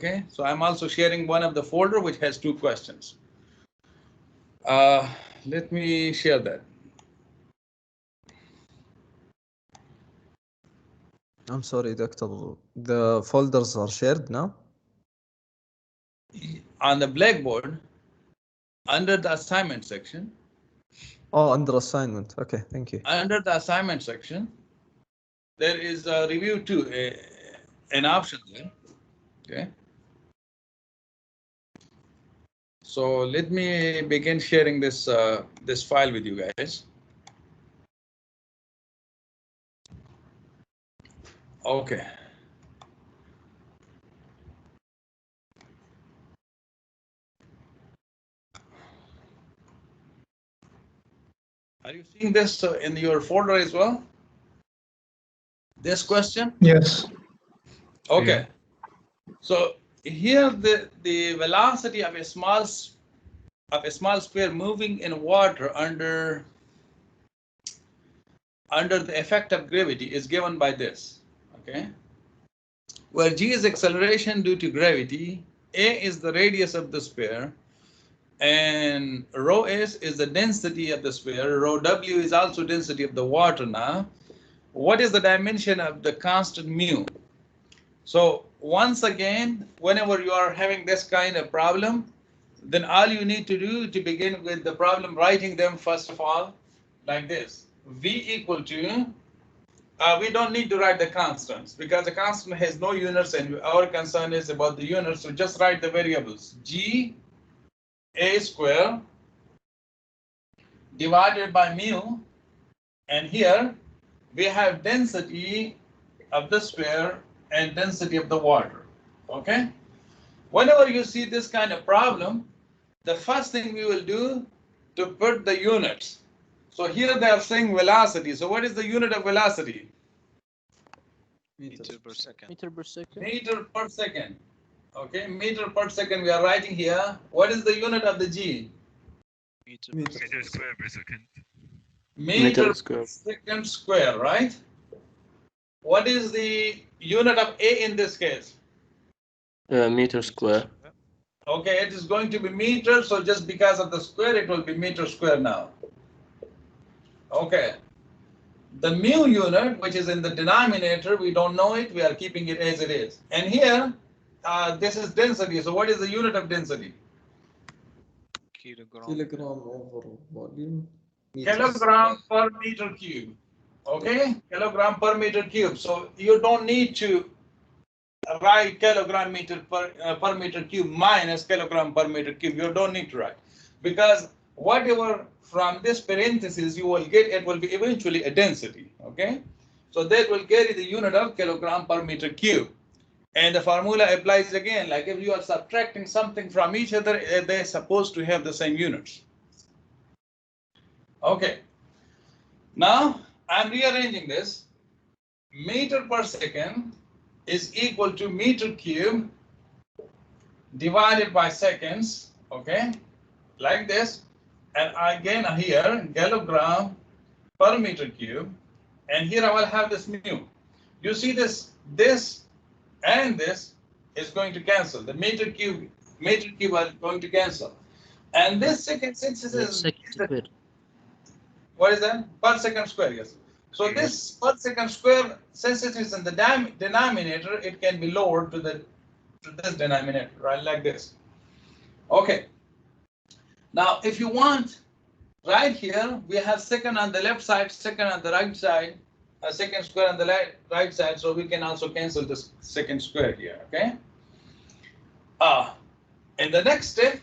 Okay, so I'm also sharing one of the folder which has 2 questions. Let me share that. I'm sorry, Doctor. The folders are shared now? On the Blackboard, under the assignment section. Oh, under assignment. Okay, thank you. Under the assignment section, there is a review too, an option there. Okay. So let me begin sharing this this file with you guys. Okay. Are you seeing this in your folder as well? This question? Yes. Okay. Yeah. So here the velocity of a small sphere moving in water under the effect of gravity is given by this. Okay. Where g is acceleration due to gravity, a is the radius of the sphere, and rho s is the density of the sphere. Rho w is also density of the water. Now, what is the dimension of the constant mu? So once again, whenever you are having this kind of problem, then all you need to do to begin with the problem, writing them first of all like this: v equal to, we don't need to write the constants because the constant has no units and our concern is about the units. So just write the variables: g a square divided by mu, and here we have density of the sphere and density of the water. Okay. Whenever you see this kind of problem, the first thing we will do to put the units. So here they are saying velocity. So what is the unit of velocity? Meter per second. Meter per second. Meter per second. Okay, meter per second we are writing here. What is the unit of the g? Meter square per second. Meter per second square, right? What is the unit of a in this case? Meter square. Okay, it is going to be meter, so just because of the square, it will be meter square now. Okay. The mu unit, which is in the denominator, we don't know it, we are keeping it as it is. And here, this is density. So what is the unit of density? Kilogram over volume. Kilogram per meter cube. Okay, kilogram per meter cube. So you don't need to write kilogram per meter cube minus kilogram per meter cube. You don't need to write, because whatever from this parenthesis you will get, it will be eventually a density. Okay, so that will carry the unit of kilogram per meter cube, and the formula applies again. Like if you are subtracting something from each other, they're supposed to have the same units. Okay, now I'm rearranging this. Meter per second is equal to meter cube divided by seconds, okay, like this. And again here, kilogram per meter cube, and here I will have this mu. You see this and this is going to cancel. The meter cube are going to cancel. And this second, since it is what is that? Per second square, yes. So this per second square, since it is in the denominator, it can be lowered to this denominator, right, like this. Okay. Now, if you want, right here, we have second on the left side, second on the right side, a second square on the right side, so we can also cancel this second square here, okay? In the next step,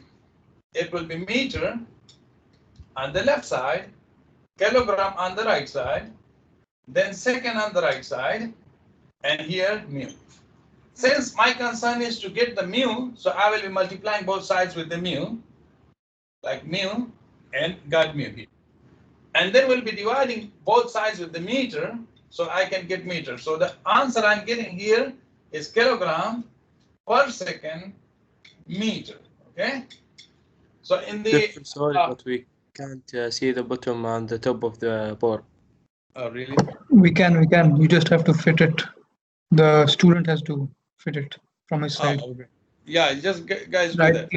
it will be meter on the left side, kilogram on the right side, then second on the right side, and here mu. Since my concern is to get the mu, so I will be multiplying both sides with the mu, like mu, and got mu here. And then we'll be dividing both sides with the meter, so I can get meter. So the answer I'm getting here is kilogram per second meter, okay? So in the... Sorry, but we can't see the bottom and the top of the board. Oh, really? We can. You just have to fit it. The student has to fit it from his side. Oh, okay. Yeah, just guys do that.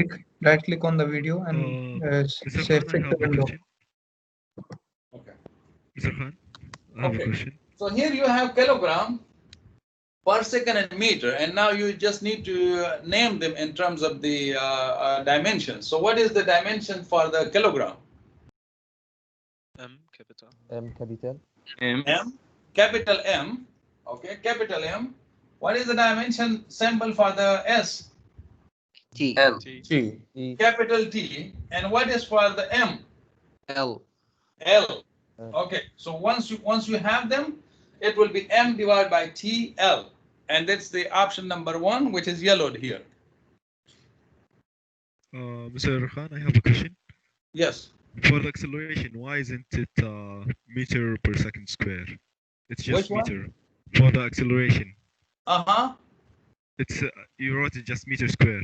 Right click on the video and Mr. say Khan, I fit have the a window. question. Okay. Mr. Khan, I have a Okay. question. So here you have kilogram per second and meter, and now you just need to name them in terms of the dimensions. So what is the dimension for the kilogram? M capital. M capital. M, capital M. Okay, capital M. What is the dimension symbol for the S? T. T. E. Capital T. And what is for the M? L. L. Okay, so once you have them, it will be M divided by TL, and that's the option number 1, which is yellowed here. Mr. Khan, I have a question. Yes. For the acceleration, why isn't it meter per second square? It's just Which one? meter. For the acceleration, it's you wrote it just meter square.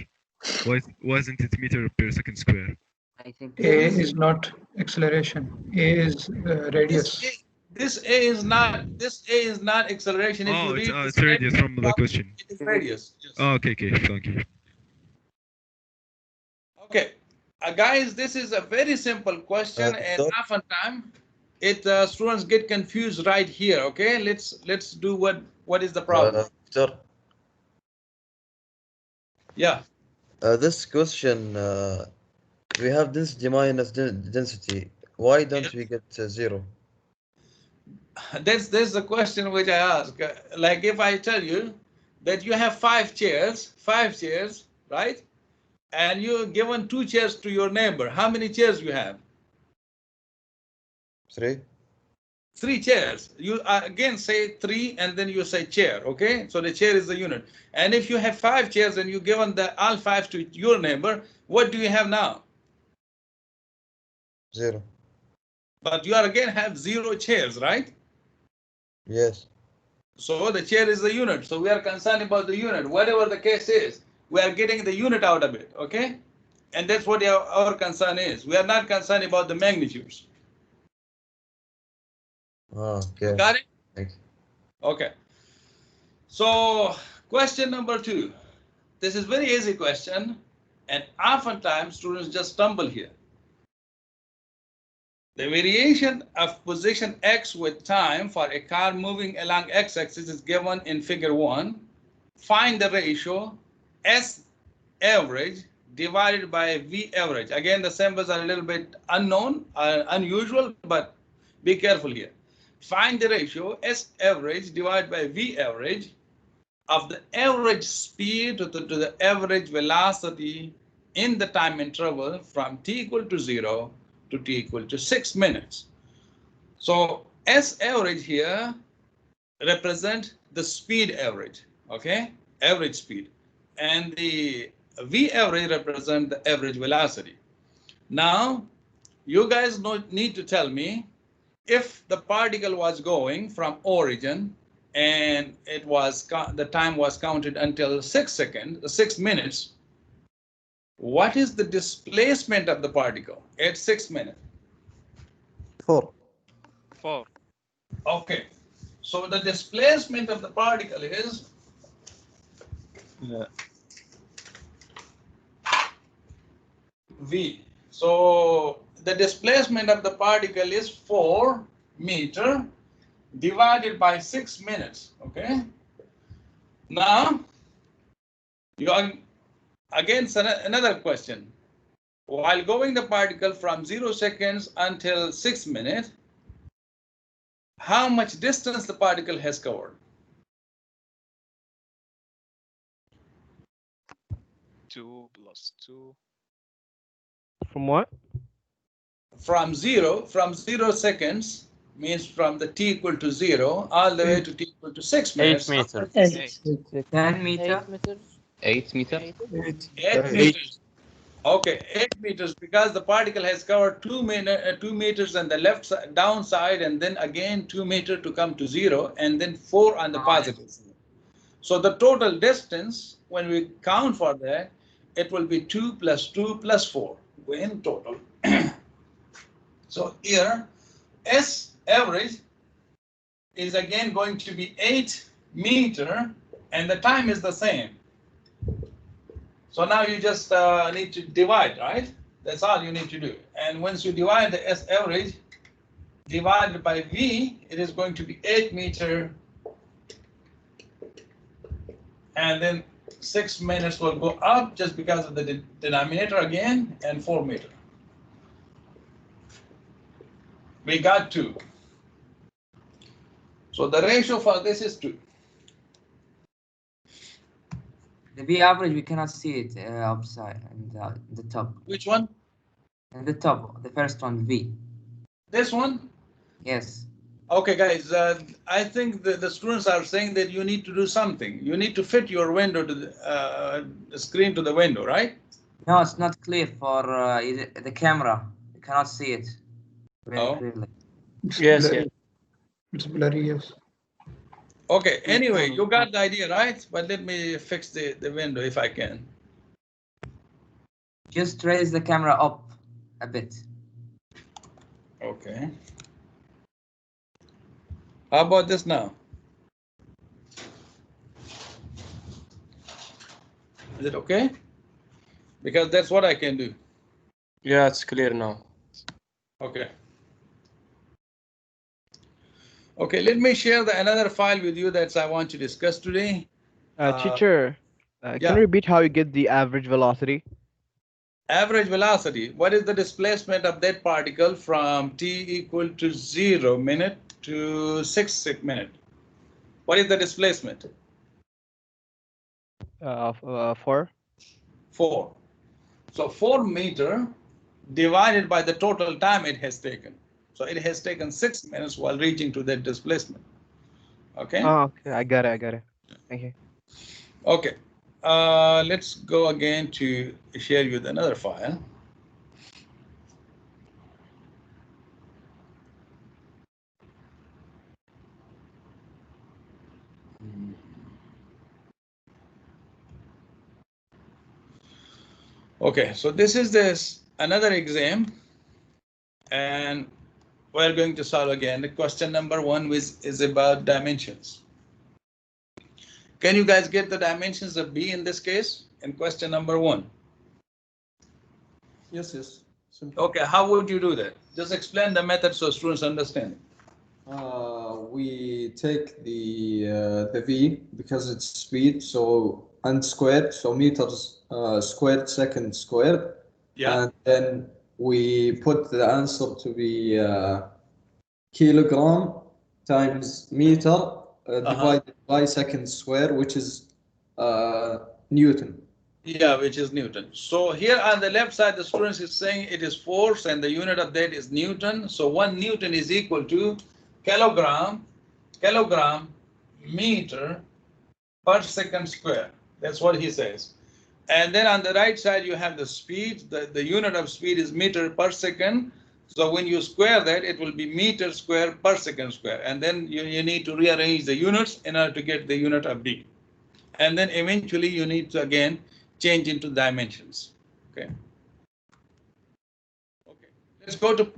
Why isn't it meter per second square? I think A is not acceleration. A is radius. This A is not acceleration. If you read it's radius from the question. It is radius. Yes. Oh, okay, thank you. Okay, guys, this is a very simple question, and oftentimes students get confused right here. Okay, let's do what is the problem? Sir, Yeah. this question, we have density minus density. Why don't we get 0? That's the question which I ask. Like if I tell you that you have 5 chairs, right? And you're given 2 chairs to your neighbor. How many chairs you have? 3. 3 chairs. You again say 3 and then you say chair. Okay, so the chair is the unit. And if you have 5 chairs and you given all 5 to your neighbor, what do you have now? 0. But you are again have 0 chairs, right? Yes. So the chair is the unit. So we are concerned about the unit. Whatever the case is, we are getting the unit out of it. Okay, and that's what our concern is. We are not concerned about the magnitudes. Okay. Got it? Thanks. Okay. So question number 2. This is very easy question, and oftentimes students just stumble here. The variation of position X with time for a car moving along X-axis is given in figure 1. Find the ratio S average divided by V average. Again, the symbols are a little bit unusual, but be careful here. Find the ratio S average divided by V average of the average speed to the average velocity in the time interval from t equal to 0 to t equal to 6 minutes. So S average here represent the speed average, okay, average speed, and the V average represent the average velocity. Now you guys need to tell me, if the particle was going from origin and the time was counted until 6 minutes, what is the displacement of the particle at 6 minutes? 4. Okay, so the displacement of the particle is V. So the displacement of the particle is 4 meter divided by 6 minutes. Okay. Now you are again another question. While going the particle from 0 seconds until 6 minutes, how much distance the particle has covered? 2 plus 2. From what? From 0 seconds means from the t equal to 0 all the way to t equal to 6 minutes. 8 meters. 10 meter. 8 meter. 8 meters. Okay, 8 meters, because the particle has covered 2 meters on the left side, down side, and then again 2 meters to come to 0, and then 4 on the positive side. So the total distance, when we count for that, it will be 2 plus 2 plus 4 in total. So here, S average is again going to be 8 meter, and the time is the same. So now you just need to divide, right? That's all you need to do. And once you divide the S average divided by V, it is going to be 8 meter. And then 6 minutes will go up just because of the denominator again, and 4 meter. We got 2. So the ratio for this is 2. The V average, we cannot see it upside and the top. Which one? And the top, the first one, V. This one? Yes. Okay, guys, I think the students are saying that you need to do something. You need to fit your window to the screen to the window, right? No, it's not clear for the camera. You cannot see it very clearly. It's Yes, blurry. yes. It's blurry, yes. Okay, anyway, you got the idea, right? But let me fix the window if I can. Just raise the camera up a bit. Okay. How about this now? Is it okay? Because that's what I can do. Yeah, it's clear now. Okay. Okay, let me share another file with you that I want to discuss today. Teacher, yeah. can you repeat how you get the average velocity? Average velocity, what is the displacement of that particle from t equal to 0 minute to 6 minute? What is the displacement? 4. 4. So 4 meter divided by the total time it has taken. So it has taken 6 minutes while reaching to that displacement. Okay? Oh, okay, I got it. Thank you. Okay. Let's go again to share you another file. Okay, so this is another exam, and we're going to solve again. The question number 1 is about dimensions. Can you guys get the dimensions of B in this case in question number 1? Yes, yes. Simple. Okay, how would you do that? Just explain the method so students understand. We take the V because it's speed, so and squared, so meters squared second squared. Yeah. And then we put the answer to be kilogram times meter divided by second square, which is Newton. Yeah, which is Newton. So here on the left side, the students is saying it is force and the unit of that is Newton. So 1 Newton is equal to kilogram meter per second square. That's what he says. And then on the right side, you have the speed. The unit of speed is meter per second. So when you square that, it will be meter square per second square. And then you need to rearrange the units in order to get the unit of B. And then eventually you need to again change into dimensions. Okay. Okay. Let's go to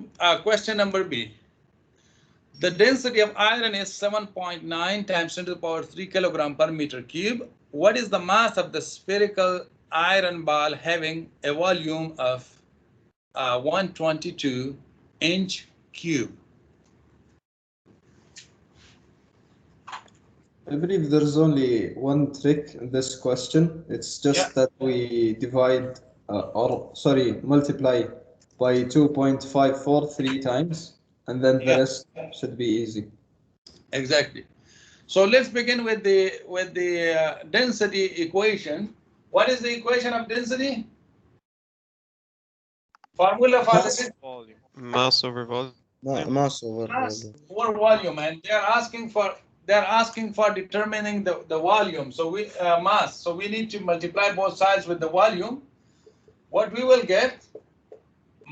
question number B. The density of iron is 7.9 times 10 to the power 3 kilogram per meter cube. What is the mass of the spherical iron ball having a volume of 122-inch cube? I believe there's only one trick in this question. It's just that we divide, multiply by 2.54 3 times, and then the rest should be easy. Exactly. So let's begin with the density equation. What is the equation of density? Formula for this? Volume. Mass over volume. Mass over Mass volume. over volume, and they're asking for determining the volume. So we mass. So we need to multiply both sides with the volume. What we will get,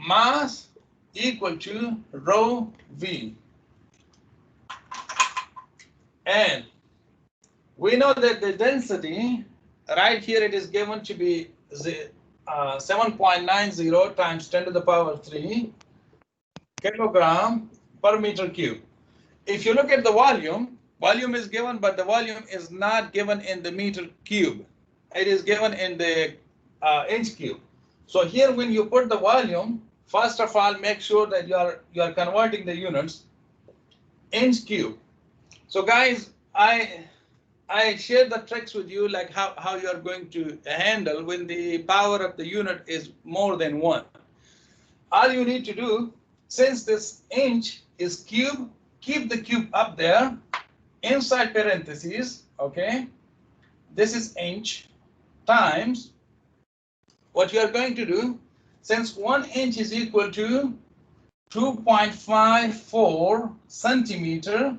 mass equal to rho V. And we know that the density right here, it is given to be 7.90 times 10 to the power 3 kilogram per meter cube. If you look at the volume is given, but the volume is not given in the meter cube. It is given in the inch cube. So here, when you put the volume, first of all, make sure that you are converting the units inch cube. So guys, I shared the tricks with you, like how you are going to handle when the power of the unit is more than 1. All you need to do, since this inch is cube, keep the cube up there inside parentheses, okay? This is inch times what you are going to do, since 1 inch is equal to 2.54 centimeter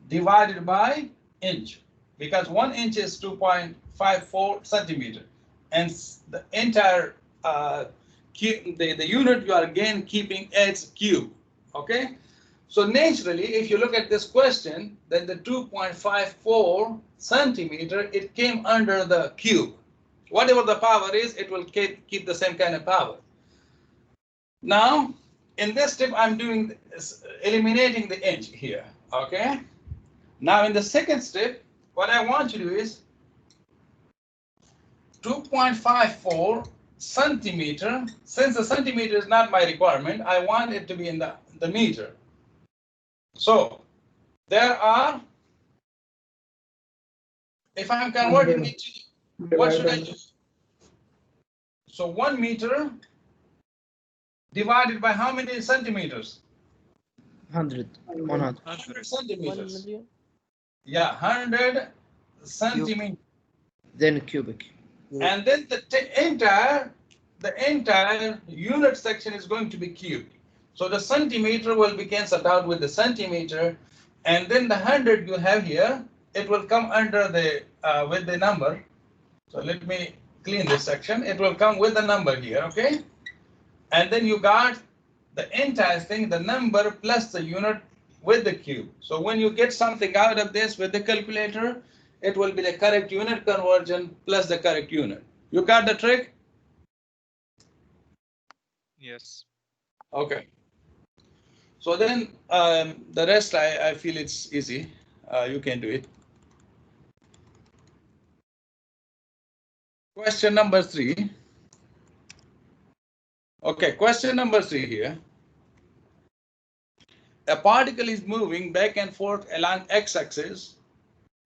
divided by inch, because 1 inch is 2.54 centimeter, and the entire cube, the unit you are again keeping as cube, okay? So naturally, if you look at this question, then the 2.54 centimeter, it came under the cube. Whatever the power is, it will keep the same kind of power. Now, in this step, I'm doing eliminating the inch here, okay? Now, in the second step, what I want to do is 2.54 centimeter. Since the centimeter is not my requirement, I want it to be in the meter. So there are, if I'm converting it to, what should I do? So 1 meter divided by how many centimeters? 100. 100 centimeters. Yeah, 100 centimeters. Then cubic. And then the entire unit section is going to be cubed. So the centimeter will be cancelled out with the centimeter, and then the 100 you have here, it will come under the with the number. So let me clean this section. It will come with the number here, okay? And then you got the entire thing, the number plus the unit with the cube. So when you get something out of this with the calculator, it will be the correct unit conversion plus the correct unit. You got the trick? Yes. Okay. So then the rest, I feel it's easy. You can do it. Question number 3. Okay, question number 3 here. A particle is moving back and forth along x-axis.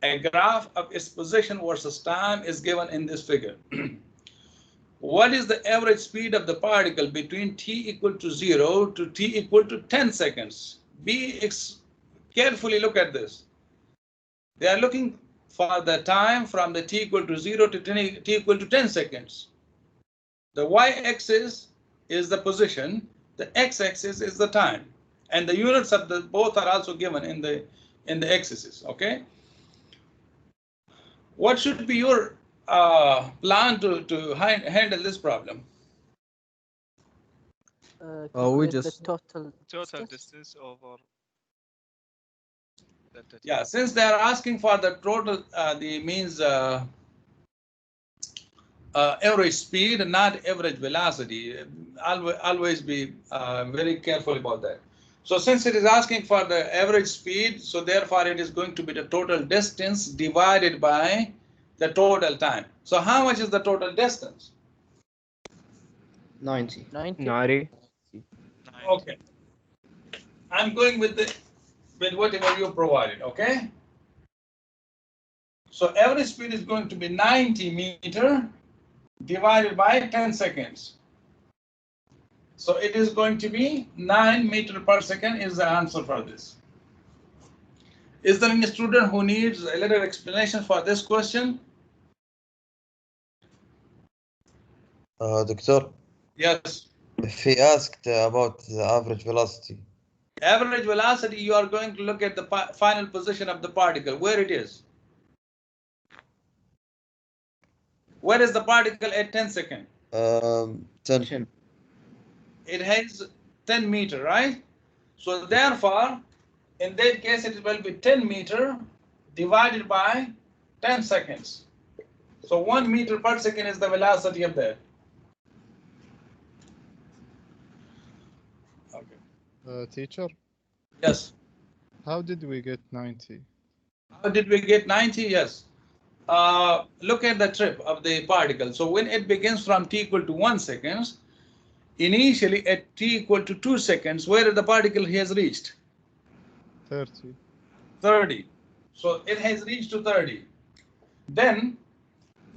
A graph of its position versus time is given in this figure. What is the average speed of the particle between t equal to 0 to t equal to 10 seconds? Carefully look at this. They are looking for the time from the t equal to 0 to t equal to 10 seconds. The y-axis is the position, the x-axis is the time, and the units of the both are also given in the x-axis, okay? What should be your plan to handle this problem? We just Total distance over. Yeah, since they are asking for the total, the means average speed, not average velocity. Always be very careful about that. So since it is asking for the average speed, so therefore it is going to be the total distance divided by the total time. So how much is the total distance? 90. 90. Okay. I'm going with whatever you provided, okay? So average speed is going to be 90 meter divided by 10 seconds. So it is going to be 9 meters per second is the answer for this. Is there any student who needs a little explanation for this question? Doctor? Yes. If he asked about the average velocity. Average velocity, you are going to look at the final position of the particle, where it is. Where is the particle at 10 seconds? 10. It has 10 meter, right? So therefore, in that case, it will be 10 meter divided by 10 seconds. So 1 meter per second is the velocity of that. Okay. Teacher? Yes. How did we get 90? How did we get 90? Yes. look at the trip of the particle. So when it begins from t equal to 1 seconds, initially at t equal to 2 seconds, where the particle has reached? 30. 30. So it has reached to 30. Then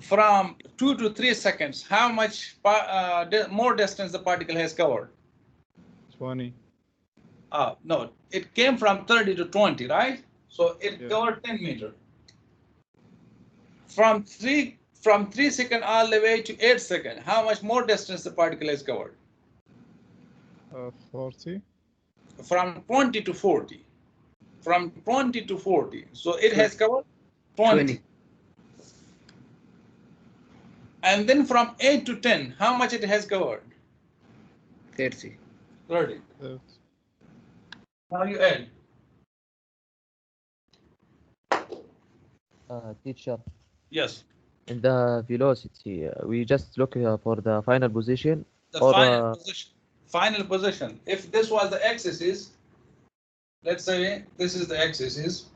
from 2 to 3 seconds, how much more distance the particle has covered? 20. No, it came from 30 to 20, right? So it covered 10 meters. From 3 seconds all the way to 8 seconds, how much more distance the particle has covered? 40. From 20 to 40. From 20 to 40. So it has covered 20. And then from 8 to 10, how much it has covered? 30. 30. Now you add. Teacher. Yes. In the velocity, we just look for the final position. The or, final position. Final position. If this was the x-axis, let's say this is the x-axis,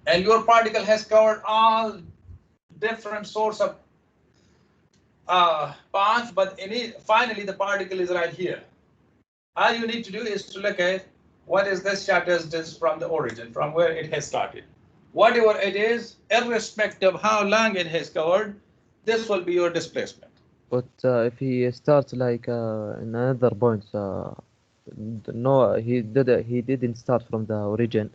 and your particle has covered all different sorts of paths, but finally the particle is right here. All you need to do is to look at what is this shatter's distance from the origin, from where it has started. Whatever it is, irrespective of how long it has covered, this will be your displacement. But if he starts like in another point, no, he didn't start from the origin.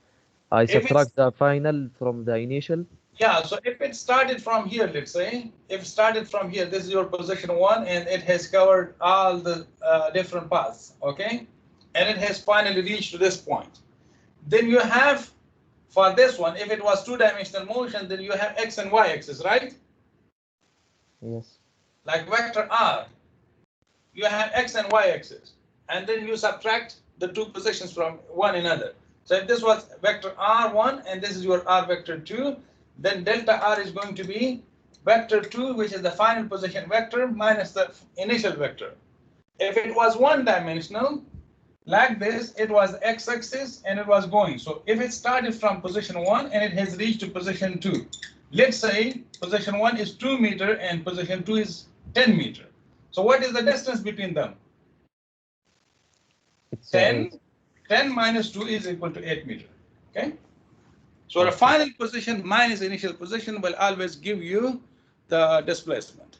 I subtract the final from the initial. Yeah, so if it started from here, let's say, if it started from here, this is your position 1, and it has covered all the different paths, okay? And it has finally reached to this point. Then you have, for this one, if it was two-dimensional motion, then you have x and y axis, right? Yes. Like vector r, you have x and y axis, and then you subtract the two positions from one another. So if this was vector r1 and this is your r vector 2, then delta r is going to be vector 2, which is the final position vector, minus the initial vector. If it was one-dimensional, like this, it was x-axis and it was going. So if it started from position 1 and it has reached to position 2, let's say position 1 is 2 meters and position 2 is 10 meters. So what is the distance between them? It's 10 minus 2 is equal to 8 meters. Okay. So the final position minus initial position will always give you the displacement.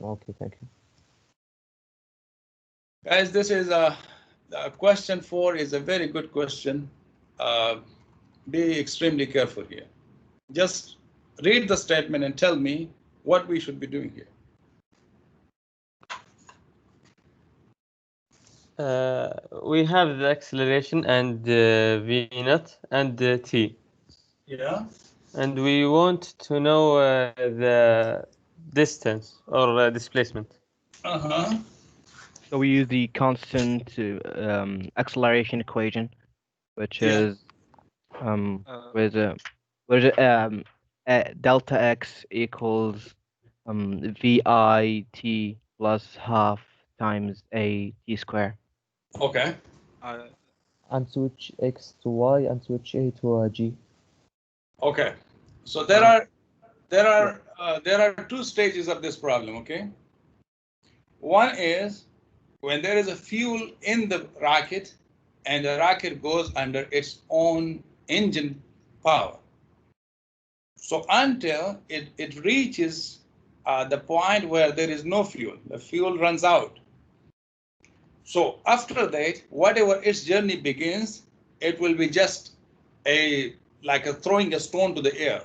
Okay, thank you. Guys, this is question 4 is a very good question. Be extremely careful here. Just read the statement and tell me what we should be doing here. We have the acceleration and v naught and t. Yeah. And we want to know the distance or displacement. So we use the constant acceleration equation, which is delta x equals VIT plus half times a t square. Okay. And switch x to y and switch a to g. Okay. So there are two stages of this problem. Okay. One is when there is a fuel in the rocket and the rocket goes under its own engine power. So until it reaches the point where there is no fuel, the fuel runs out. So after that, whatever its journey begins, it will be just like throwing a stone to the air.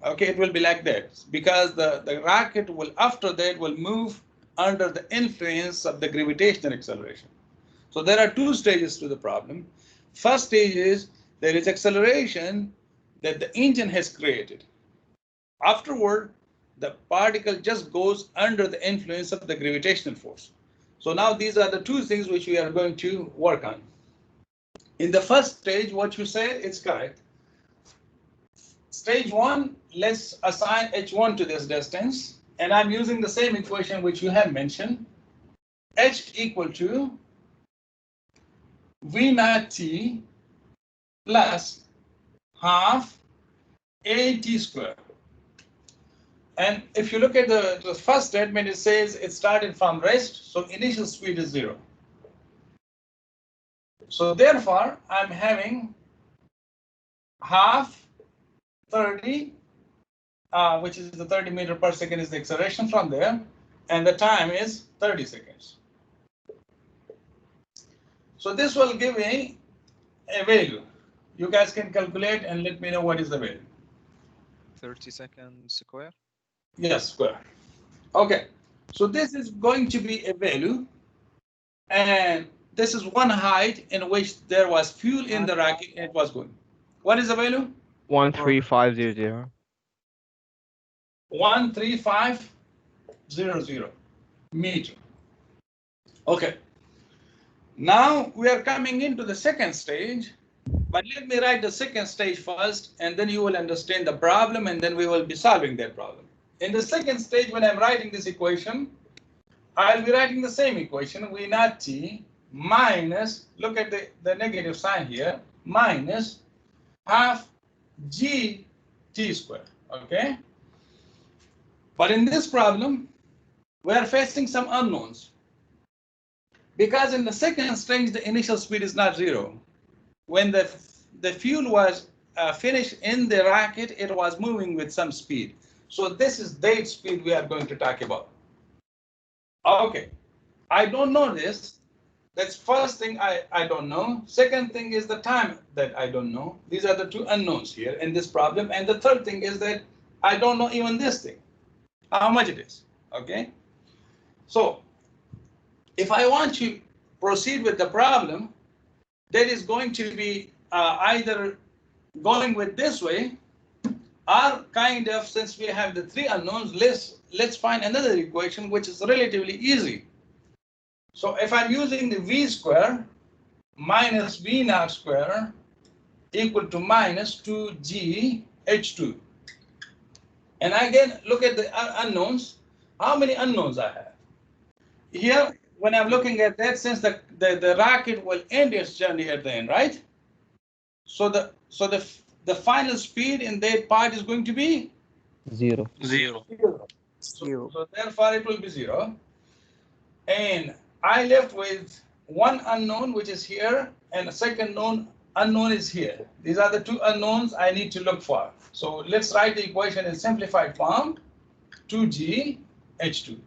Okay, it will be like that because the rocket will after that will move under the influence of the gravitational acceleration. So there are two stages to the problem. First stage is there is acceleration that the engine has created. Afterward, the particle just goes under the influence of the gravitational force. So now these are the two things which we are going to work on. In the first stage, what you said is correct. Stage 1, let's assign h1 to this distance. And I'm using the same equation which you have mentioned. H equal to V naught T plus half AT square. And if you look at the first statement, it says it started from rest, so initial speed is 0. So therefore, I'm having half 30, which is the 30 meter per second is the acceleration from there, and the time is 30 seconds. So this will give me a value. You guys can calculate and let me know what is the value. 30 seconds square. Yes, square. Okay, so this is going to be a value, and this is one height in which there was fuel in the rocket and it was going. What is the value? 13500. 13500 meter. Okay. Now we are coming into the second stage, but let me write the second stage first, and then you will understand the problem, and then we will be solving that problem. In the second stage, when I'm writing this equation, I'll be writing the same equation, V naught T minus, look at the negative sign here, minus half G T square, okay? But in this problem, we are facing some unknowns. Because in the second stage, the initial speed is not 0. When the fuel was finished in the rocket, it was moving with some speed. So this is that speed we are going to talk about. Okay, I don't know this. That's first thing I don't know. Second thing is the time that I don't know. These are the two unknowns here in this problem. And the third thing is that I don't know even this thing, how much it is, okay? So if I want to proceed with the problem, that is going to be either going with this way, or kind of, since we have the three unknowns, let's find another equation which is relatively easy. So if I'm using the V square minus V naught square equal to minus 2G H2. And again, look at the unknowns. How many unknowns I have? Here, when I'm looking at that, since the rocket will end its journey at the end, right? So the final speed in that part is going to be 0. So therefore it will be 0. And I left with one unknown, which is here, and a second unknown is here. These are the two unknowns I need to look for. So let's write the equation in simplified form, 2G H2.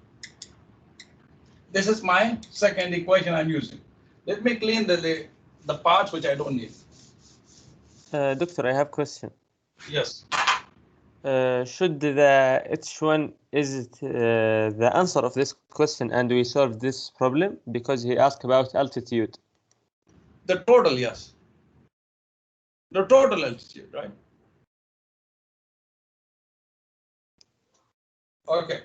This is my second equation I'm using. Let me clean the parts which I don't need. Doctor, I have a question. Yes. Should the H1, is it the answer of this question, and we solve this problem because he asked about altitude? The total, yes. The total altitude, right? Okay.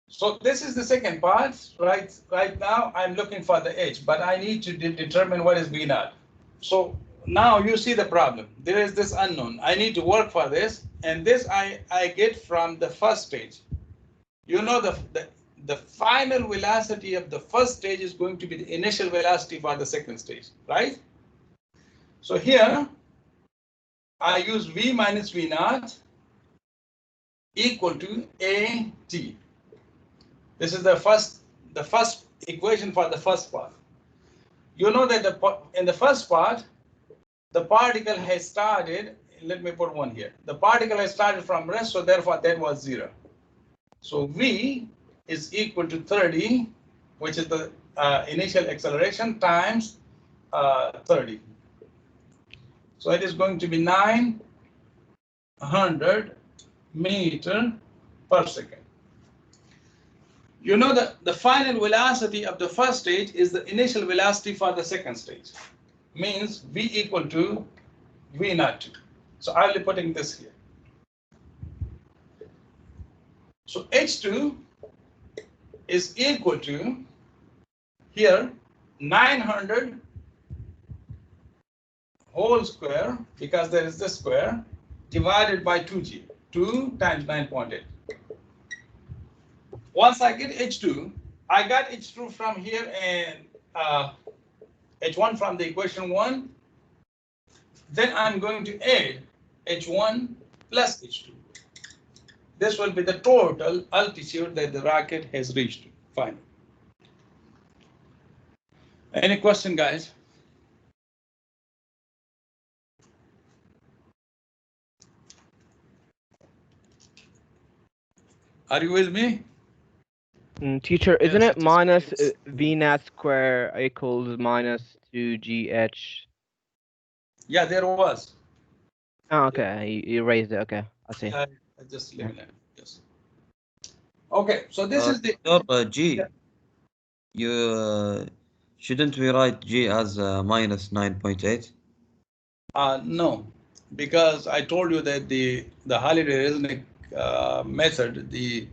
So this is the second part, right? Right now I'm looking for the H, but I need to determine what is V naught. So now you see the problem. There is this unknown. I need to work for this, and this I get from the first stage. You know the final velocity of the first stage is going to be the initial velocity for the second stage, right? So here I use V minus V naught equal to AT. This is the first equation for the first part. You know that in the first part, the particle has started, let me put one here. The particle has started from rest, so therefore that was 0. So V is equal to 30, which is the initial acceleration, times 30. So it is going to be 900 meter per second. You know that the final velocity of the first stage is the initial velocity for the second stage. Means V equal to V naught. So I'll be putting this here. So H2 is equal to here 900 whole square, because there is this square, divided by 2G. 2 times 9.8. Once I get H2, I got H2 from here and H1 from the equation 1. Then I'm going to add H1 plus h2. This will be the total altitude that the rocket has reached. Fine. Any question, guys? Are you with me? Teacher, isn't Yes, it it is minus minus. v naught square equals minus 2gh? Yeah, there was. Oh, okay, you raised it. Okay, I see. I just eliminated. Yes. Okay, so this is the G. Yeah. You shouldn't we write G as minus 9.8? No, because I told you that the Holiday-Reznick method, the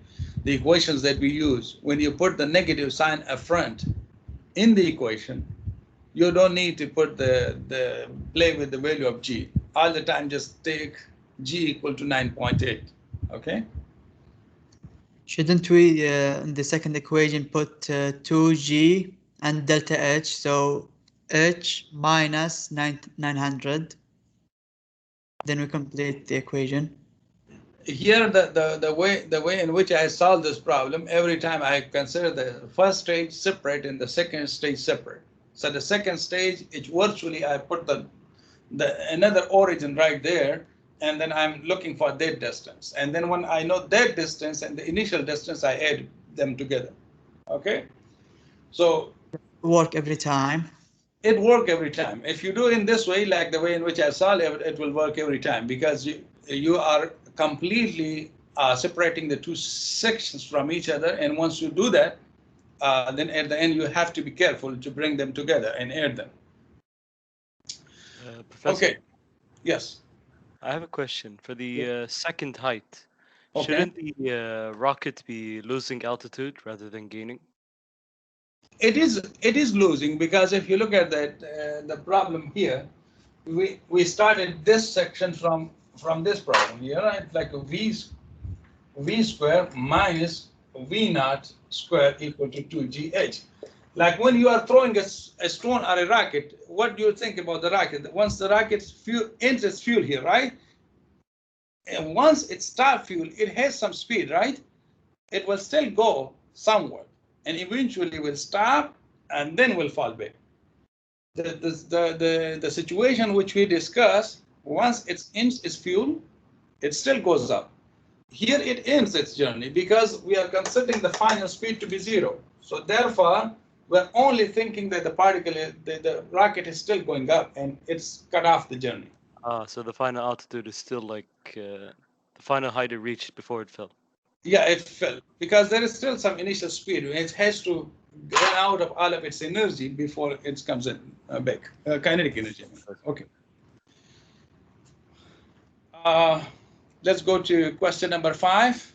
equations that we use, when you put the negative sign up front in the equation, you don't need to put the play with the value of G. All the time, just take G equal to 9.8. Okay. Shouldn't we, in the second equation, put 2g and delta h, so h minus 900? Then we complete the equation. Here, the way in which I solve this problem, every time I consider the first stage separate and the second stage separate. So the second stage, it's virtually I put the another origin right there, and then I'm looking for that distance. And then when I know that distance and the initial distance, I add them together. Okay. So Work every time. it works every time. If you do it in this way, like the way in which I solve it, it will work every time, because you are completely separating the two sections from each other. And once you do that, then at the end, you have to be careful to bring them together and add them. Professor, Okay. Yes. I have a question. For the second height, Okay. shouldn't the rocket be losing altitude rather than gaining? It is losing, because if you look at that the problem here, we started this section from this problem here, right? Like a v square minus v naught square equal to 2gh. Like when you are throwing a stone or a rocket, what do you think about the rocket? Once the rocket enters fuel here, right? And once it starts fuel, it has some speed, right? It will still go somewhere, and eventually will stop and then will fall back. The situation which we discussed, once it ends its fuel, it still goes up. Here it ends its journey because we are considering the final speed to be 0. So therefore, we're only thinking that the particle, the rocket is still going up and it's cut off the journey. So the final altitude is still like the final height it reached before it fell. Yeah, it fell because there is still some initial speed. It has to get out of all of its energy before it comes in back. Kinetic energy. Okay. Let's go to question number 5.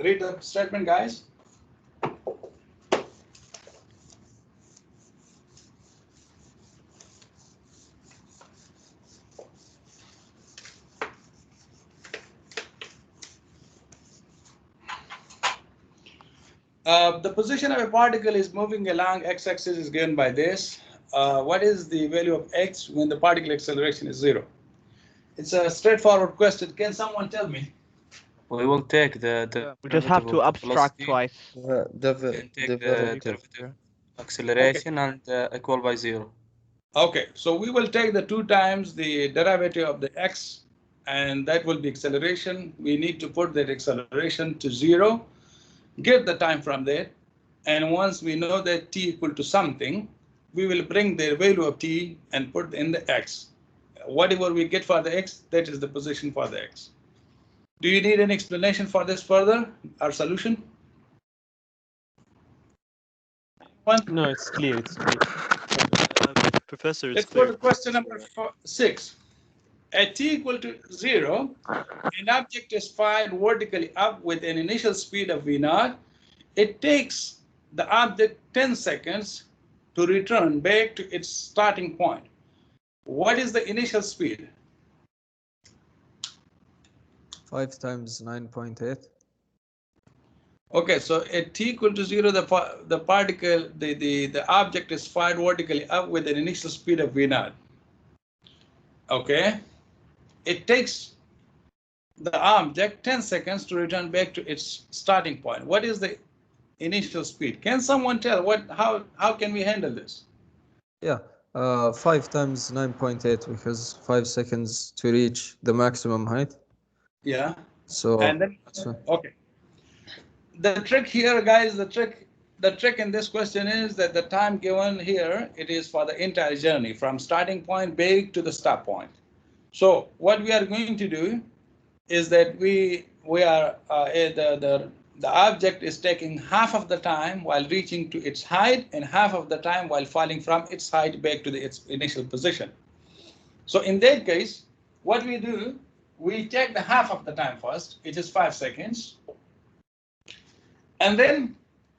Read the statement, guys. The position of a particle is moving along x-axis is given by this. What is the value of x when the particle acceleration is 0? It's a straightforward question. Can someone tell me? We will take the We just have to abstract twice. Derivative. acceleration and equal by 0. Okay, so we will take the 2 times the derivative of the x, and that will be acceleration. We need to put that acceleration to 0, get the time from there, and once we know that t equal to something, we will bring the value of t and put in the x. Whatever we get for the x, that is the position for the x. Do you need an explanation for this further, our solution? No, it's clear. It's clear. Professor, it's Let's clear. go to question number 6. At t equal to 0, an object is fired vertically up with an initial speed of v0. It takes the object 10 seconds to return back to its starting point. What is the initial speed? 5 times 9.8. Okay, so at t equal to 0, the particle, the object is fired vertically up with an initial speed of v0. Okay, it takes the object 10 seconds to return back to its starting point. What is the initial speed? Can someone tell how can we handle this? Yeah, 5 times 9.8 because 5 seconds to reach the maximum height. Yeah. So And then okay. The trick here, guys, the trick in this question is that the time given here, it is for the entire journey from starting point back to the stop point. So what we are going to do is that we are the object is taking half of the time while reaching to its height and half of the time while falling from its height back to its initial position. So in that case, what we do, we take the half of the time first, it is 5 seconds. And then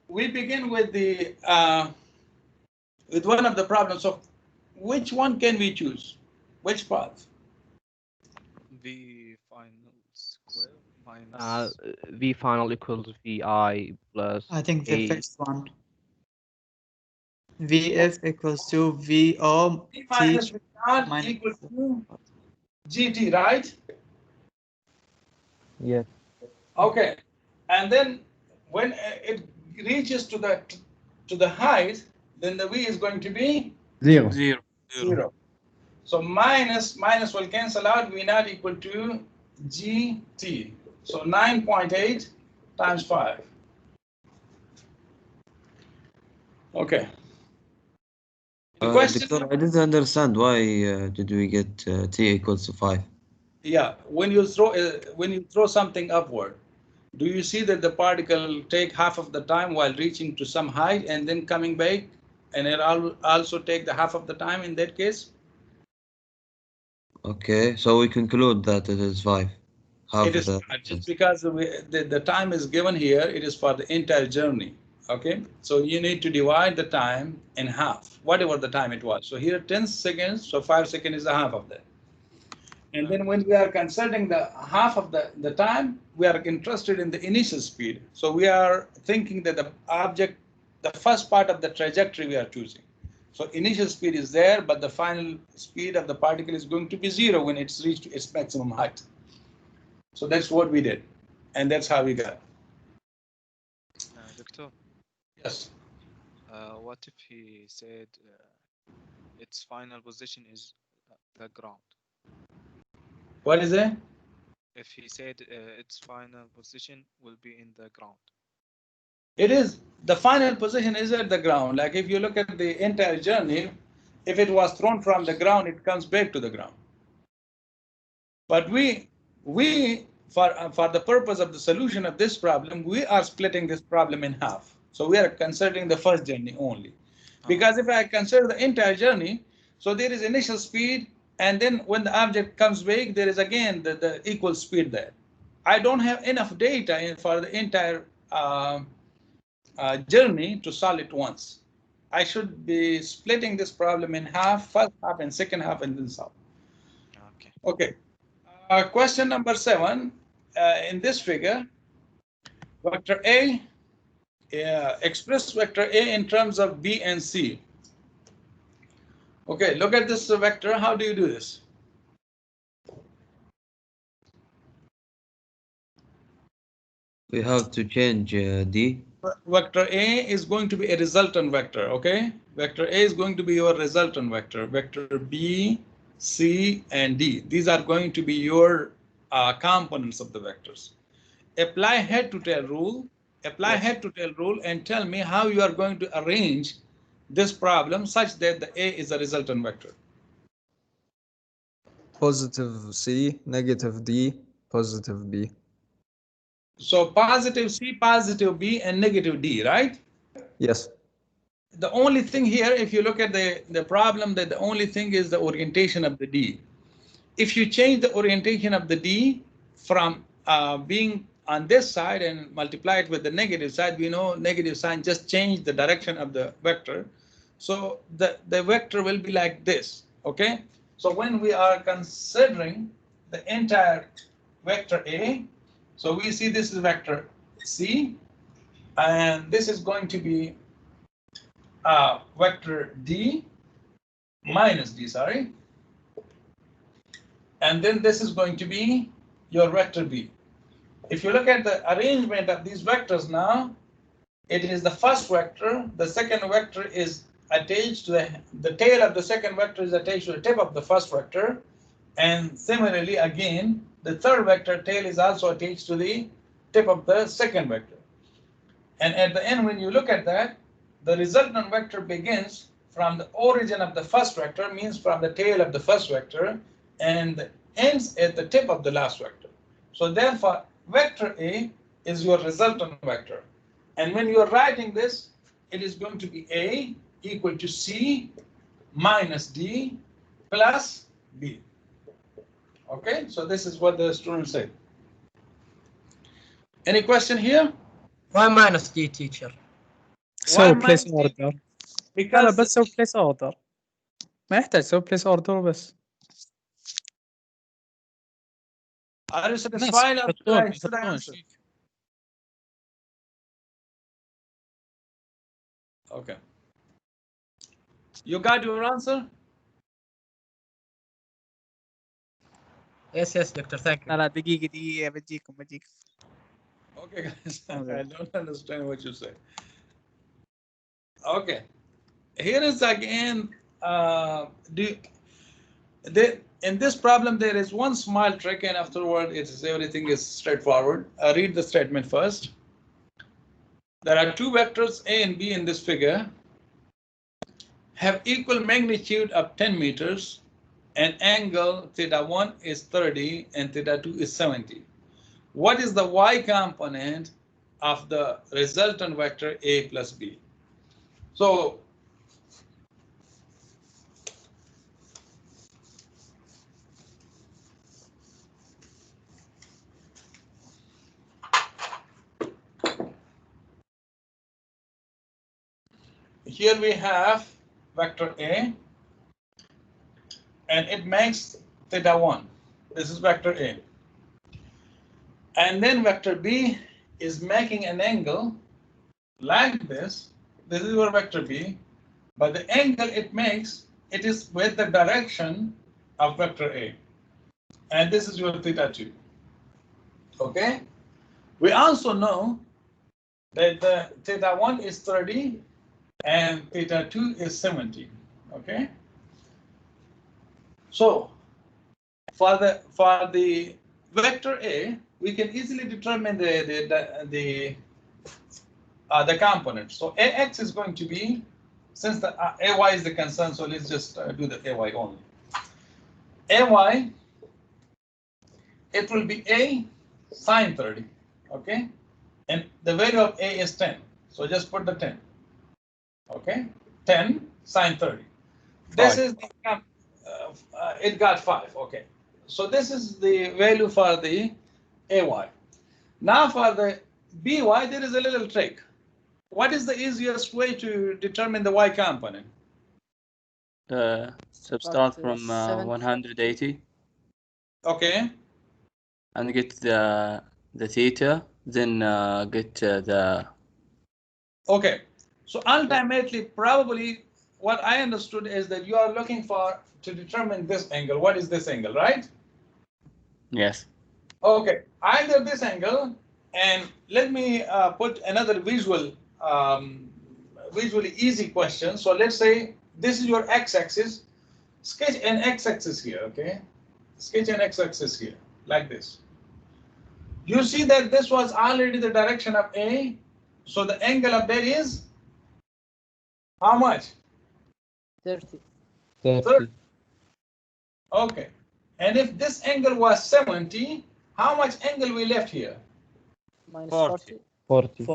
we begin with the with one of the problems of which one can we choose? Which path? V final square minus. V final equals Vi plus. I think the first one. Vf equals to Vo V T minus V naught minus. equals to GT, right? Yes. Okay. And then when it reaches to the height, then the V is going to be 0. Zero. So minus will cancel out. V naught equal to GT. So 9.8 times 5. Okay. Doctor, I didn't understand why did we get t equals to 5? Yeah, when you throw something upward, do you see that the particle take half of the time while reaching to some height and then coming back, and it also take the half of the time in that case? Okay, so we conclude that it is 5. Half It is the just because the time is given here, it is for the entire journey. Okay, so you need to divide the time in half, whatever the time it was. So here 10 seconds, so 5 seconds is the half of that. And then when we are considering the half of the time, we are interested in the initial speed. So we are thinking that the object, the first part of the trajectory we are choosing. So initial speed is there, but the final speed of the particle is going to be 0 when it's reached its maximum height. So that's what we did. And that's how we got. Doctor. Yes. What if he said its final position is the ground? What is it? If he said its final position will be in the ground. It is, the final position is at the ground. Like if you look at the entire journey, if it was thrown from the ground, it comes back to the ground. But we for the purpose of the solution of this problem, we are splitting this problem in half. So we are considering the first journey only. Because if I consider the entire journey, so there is initial speed, and then when the object comes back, there is again the equal speed there. I don't have enough data for the entire journey to solve it once. I should be splitting this problem in half, first half and second half, and then solve. Okay. Question number 7. In this figure, vector A, express vector A in terms of B and C. Okay, look at this vector. How do you do this? We have to change D. Vector A is going to be a resultant vector, okay? Vector A is going to be your resultant vector. Vector B, C, and D. These are going to be your components of the vectors. Apply head to tail rule. Apply head to tail rule and tell me how you are going to arrange this problem such that the A is a resultant vector. Positive C, negative D, positive B. So positive C, positive B, and negative D, right? Yes. The only thing here, if you look at the problem, that the only thing is the orientation of the D. If you change the orientation of the D from being on this side and multiply it with the negative side, we know negative sign just change the direction of the vector. So the vector will be like this, okay? So when we are considering the entire vector A, so we see this is vector C, and this is going to be vector D minus D, sorry. And then this is going to be your vector B. If you look at the arrangement of these vectors now, it is the first vector, the second vector is attached to the tail of the second vector is attached to the tip of the first vector, and similarly again the third vector tail is also attached to the tip of the second vector. And at the end, when you look at that, the resultant vector begins from the origin of the first vector, means from the tail of the first vector, and ends at the tip of the last vector. So therefore, vector A is your resultant vector. And when you are writing this, it is going to be A equal to C minus D plus B. Okay, so this is what the student said. Any question here? Why minus D, teacher? سوي بليس minus اوردر. لا Because بس سوي بليس اوردر. ما يحتاج سوي بليس اوردر بس. are you satisfied or should I answer? Okay. You got your answer? Yes, Doctor, thank you. لا دقيقة بجيكم. Okay, guys, I don't understand what you say. Okay, here is again, in this problem there is one small trick, and afterward everything is straightforward. Read the statement first. There are two vectors A and B in this figure, have equal magnitude of 10 meters, and angle θ1 is 30 and θ2 is 70. What is the y component of the resultant vector A plus B? So here we have vector A, and it makes θ1. This is vector A. And then vector B is making an angle like this. This is your vector B, but the angle it makes, it is with the direction of vector A. And this is your θ2. Okay? We also know that the θ1 is 30 and θ2 is 70. Okay? So for the vector A, we can easily determine the components. So AX is going to be, since the AY is the concern, so let's just do the AY only. AY, it will be A sine 30, okay? And the value of A is 10, so just put the 10, okay? 10 sine 30. This is the, it got 5, okay? So this is the value for the AY. Now for the BY, there is a little trick. What is the easiest way to determine the Y component? Subtract from 180. Okay. And get the theta, then get the. Okay. So ultimately, probably what I understood is that you are looking for to determine this angle. What is this angle, right? Yes. Okay. Either this angle, and let me put another visually easy question. So let's say this is your x-axis. Sketch an x-axis here, okay? Sketch an x-axis here, like this. You see that this was already the direction of A, so the angle of that is how much? 30. 30. Okay. And if this angle was 70, how much angle we left here? Minus 40. 40.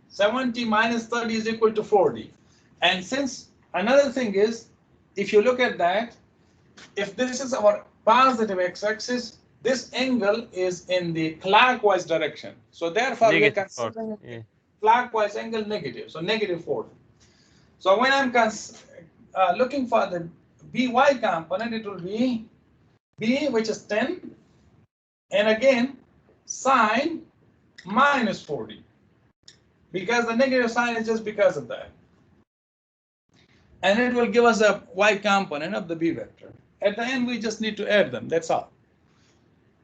70 minus 30 is equal to 40. And since another thing is, if you look at that, if this is our positive x-axis, this angle is in the clockwise direction. So therefore, we are considering clockwise angle negative, so negative 40. So when I'm looking for the BY component, it will be B, which is 10, and again, sine minus 40, because the negative sign is just because of that. And it will give us a Y component of the B vector. At the end, we just need to add them, that's all.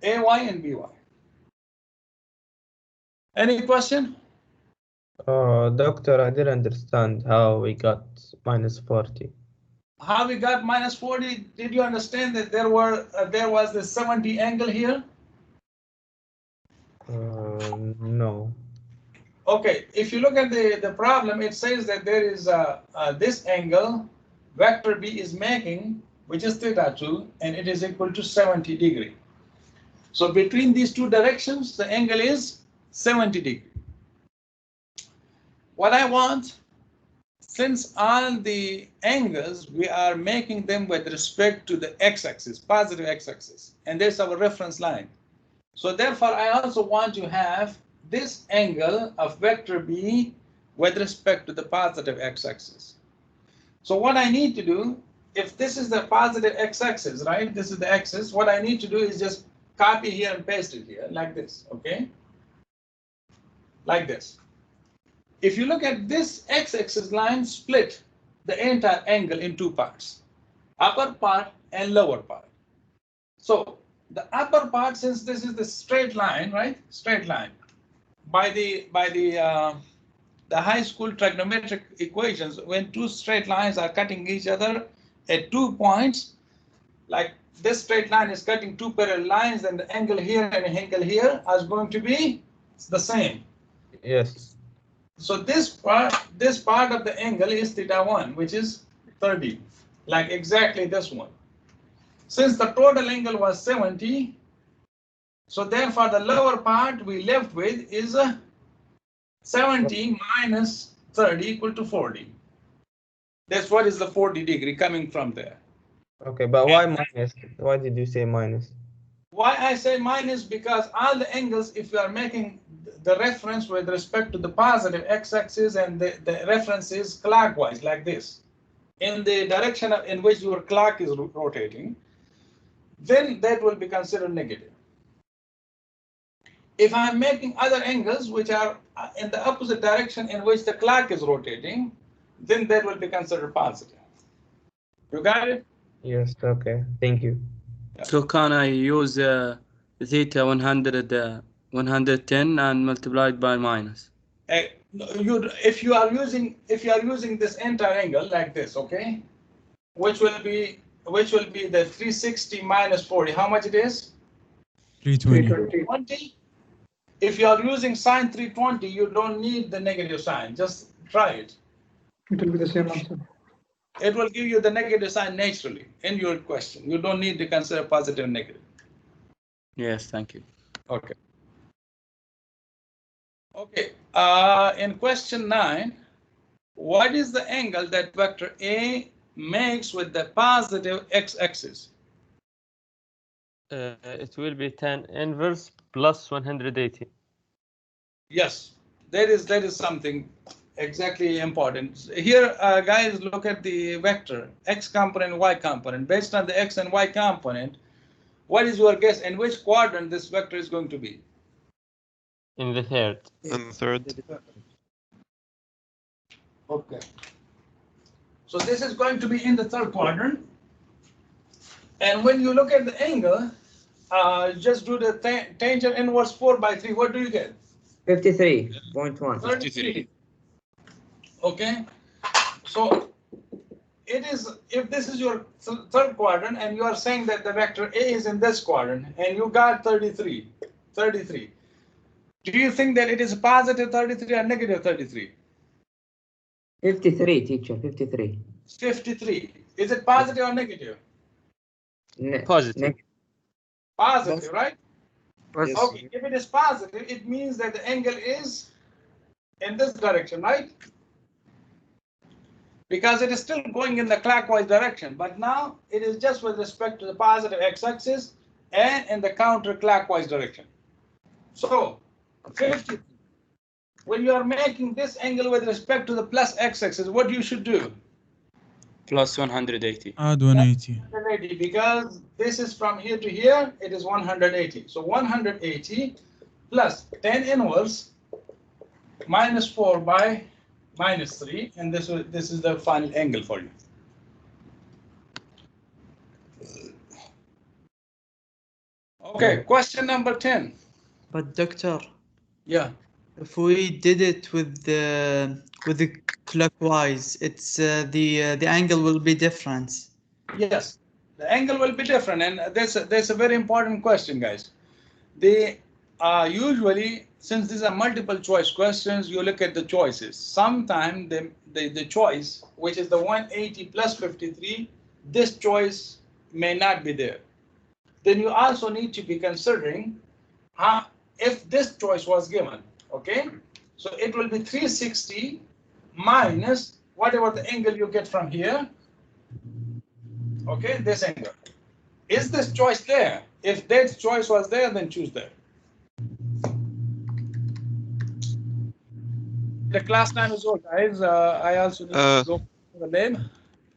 AY and BY. Any question? Doctor, I didn't understand how we got minus 40. How we got minus 40? Did you understand that there was the 70 angle here? No. Okay, if you look at the problem, it says that there is this angle vector B is making, which is theta 2, and it is equal to 70 degree. So between these two directions, the angle is 70 degree. What I want, since all the angles, we are making them with respect to the x-axis, positive x-axis, and there's our reference line. So therefore, I also want to have this angle of vector B with respect to the positive x-axis. So what I need to do, if this is the positive x-axis, right? This is the axis. What I need to do is just copy here and paste it here like this, okay? Like this. If you look at this x-axis line, split the entire angle in two parts, upper part and lower part. So the upper part, since this is the straight line, right? Straight line. By the high school trigonometric equations, when two straight lines are cutting each other at 2 points, like this straight line is cutting two parallel lines, and the angle here and the angle here is going to be the same. Yes. So this part of the angle is theta 1, which is 30, like exactly this one. Since the total angle was 70, so therefore the lower part we left with is 70 minus 30 equal to 40. That's what is the 40 degree coming from there. Okay, but why minus? Why did you say minus? Why I say minus? Because all the angles, if you are making the reference with respect to the positive x-axis and the reference is clockwise like this, in the direction in which your clock is rotating, then that will be considered negative. If I'm making other angles which are in the opposite direction in which the clock is rotating, then that will be considered positive. You got it? Yes, okay. Thank you. So can I use theta 110 and multiply it by minus? If you are using this entire angle like this, okay, which will be the 360 minus 40. How much it is? 320. If you are using sine 320, you don't need the negative sign. Just try it. It will be the same answer. It will give you the negative sign naturally in your question. You don't need to consider positive and negative. Yes, thank you. Okay. Okay. In question 9, what is the angle that vector A makes with the positive x-axis? It will be tan inverse plus 180. Yes, that is something exactly important. Here, guys, look at the vector x component, y component. Based on the x and y component, what is your guess in which quadrant this vector is going to be? In the third. In the third. Okay. So this is going to be in the third quadrant. And when you look at the angle, just do the tangent inverse 4 by 3. What do you get? 53.1. 33. Okay. So it is, if this is your third quadrant and you are saying that the vector A is in this quadrant and you got 33. Do you think that it is positive 33 or negative 33? 53, teacher, 53. 53. Is it positive or negative? Positive. Positive, right? Yes. Okay, if it is positive, it means that the angle is in this direction, right? Because it is still going in the clockwise direction, but now it is just with respect to the positive x-axis and in the counterclockwise direction. So, 50. When you are making this angle with respect to the plus x-axis, what you should do? Plus 180. Add 180. 180, because this is from here to here, it is 180. So 180 plus tan inverse minus 4 by minus 3, and this is the final angle for you. Okay, question number 10. But doctor, Yeah. if we did it with the clockwise, it's the angle will be different. Yes, the angle will be different, and that's a very important question, guys. They usually, since these are multiple choice questions, you look at the choices. Sometimes the choice, which is the 180 plus 53, this choice may not be there. Then you also need to be considering if this choice was given, okay? So it will be 360 minus whatever the angle you get from here, okay, this angle. Is this choice there? If that choice was there, then choose that. The class time is over, guys. I also need to go to the lab.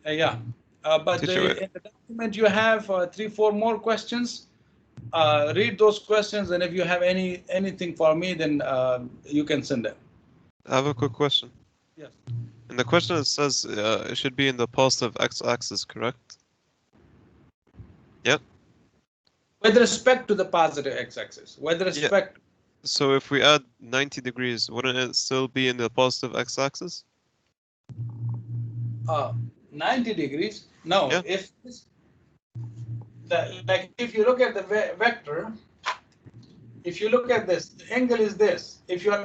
Yeah. But in the document you have 3-4 more questions. Read those questions, and if you have anything for me, then you can send them. I have a quick question. Yes. In the question it says it should be in the positive x-axis, correct? Yep. With respect to the positive x-axis. With respect. Yeah. So if we add 90 degrees, wouldn't it still be in the positive x-axis? 90 degrees? No. Yeah. If this, like if you look at the vector, if you look at this, the angle is this. If you are